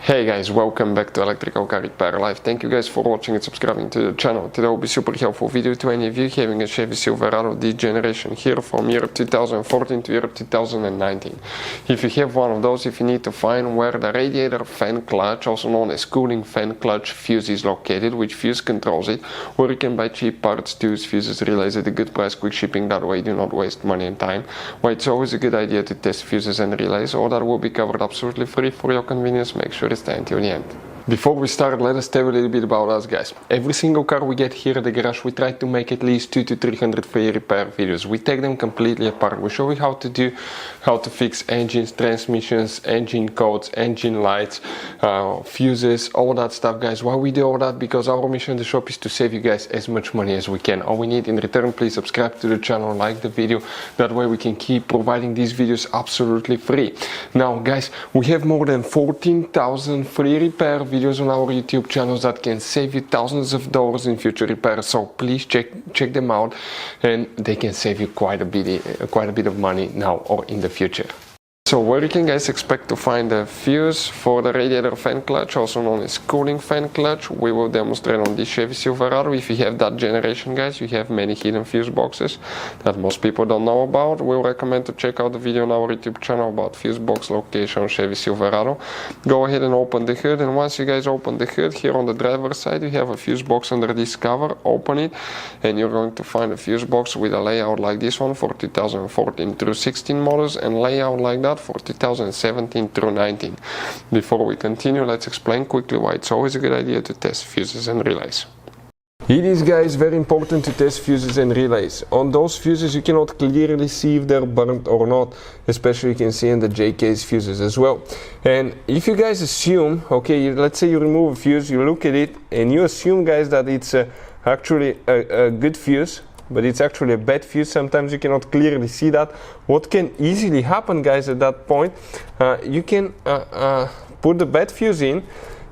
Hey guys, welcome back to Electrical Car Repair Live. Thank you guys for watching and subscribing to the channel. Today will be super helpful video to any of you having a Chevy Silverado this generation here from year 2014 to year 2019. If you have one of those, if you need to find where the radiator fan clutch, also known as cooling fan clutch fuse, is located, which fuse controls it, or you can buy cheap parts, tools, fuses, relays at a good price, quick shipping, that way do not waste money and time. Well, it's always a good idea to test fuses and relays. All that will be covered absolutely free for your convenience. Make sure stay until the end. Before we start, let us tell you a little bit about us, guys. Every single car we get here at the garage, we try to make at least 200 to 300 free repair videos. We take them completely apart. We show you how to fix engines, transmissions, engine codes, engine lights, fuses, all that stuff, guys. Why we do all that? Because our mission in the shop is to save you guys as much money as we can. All we need in return, please subscribe to the channel, like the video. That way we can keep providing these videos absolutely free. Now, guys, we have more than 14,000 free repair videos on our YouTube channels that can save you thousands of dollars in future repairs. So please check them out, and they can save you quite a bit of money now or in the future. So where you can guys expect to find a fuse for the radiator fan clutch, also known as cooling fan clutch, we will demonstrate on this Chevy Silverado. If you have that generation, guys, you have many hidden fuse boxes that most people don't know about. We'll recommend to check out the video on our YouTube channel about fuse box location on Chevy Silverado. Go ahead and open the hood, and once you guys open the hood, here on the driver's side you have a fuse box under this cover. Open it and you're going to find a fuse box with a layout like this one for 2014 through 16 models, and layout like that for 2017 through 19. Before we continue, let's explain quickly why it's always a good idea to test fuses and relays. It is, guys, very important to test fuses and relays. On those fuses you cannot clearly see if they're burnt or not, especially you can see in the JK's fuses as well. And if you guys assume, okay, let's say you remove a fuse, you look at it and you assume, guys, that it's actually a good fuse, but it's actually a bad fuse. Sometimes you cannot clearly see that. What can easily happen, guys, at that point, you can put the bad fuse in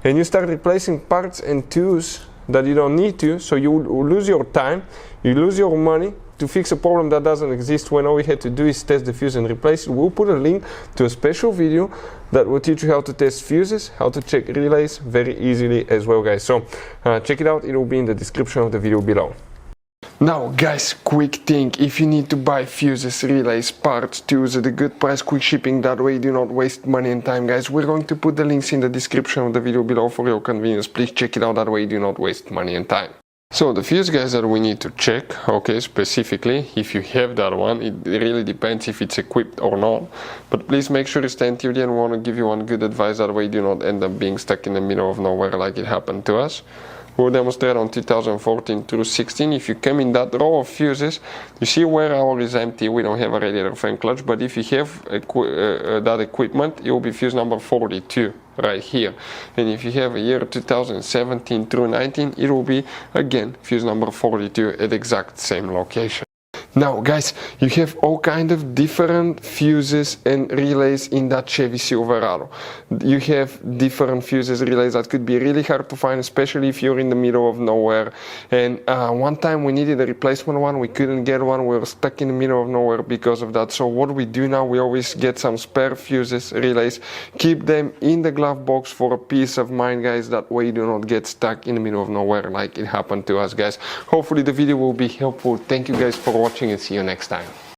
and you start replacing parts and tools that you don't need to, so you lose your time, you lose your money to fix a problem that doesn't exist, when all we had to do is test the fuse and replace it. We'll put a link to a special video that will teach you how to test fuses, how to check relays very easily as well, guys. So check it out, it will be in the description of the video below. Now, guys, quick thing: if you need to buy fuses, relays, parts, tools at a good price, quick shipping, that way do not waste money and time, guys, we're going to put the links in the description of the video below for your convenience. Please check it out, that way do not waste money and time. So the fuse, guys, that we need to check, okay, specifically, if you have that one, it really depends if it's equipped or not, but please make sure you stay until the end. We want to give you one good advice, that way do not end up being stuck in the middle of nowhere like it happened to us. We'll demonstrate on 2014 through 16. If you come in that row of fuses, you see where our is empty, we don't have a radiator fan clutch, but if you have that equipment, it will be fuse number 42 right here. And if you have a year 2017 through 19, it will be again fuse number 42 at the exact same location. Now, guys, you have all kind of different fuses and relays in that Chevy Silverado. You have different fuses, relays that could be really hard to find, especially if you're in the middle of nowhere. And one time we needed a replacement one, we couldn't get one, we were stuck in the middle of nowhere because of that. So what we do now, we always get some spare fuses, relays, keep them in the glove box for a peace of mind, guys. That way you do not get stuck in the middle of nowhere like it happened to us, guys. Hopefully the video will be helpful. Thank you guys for watching, and see you next time.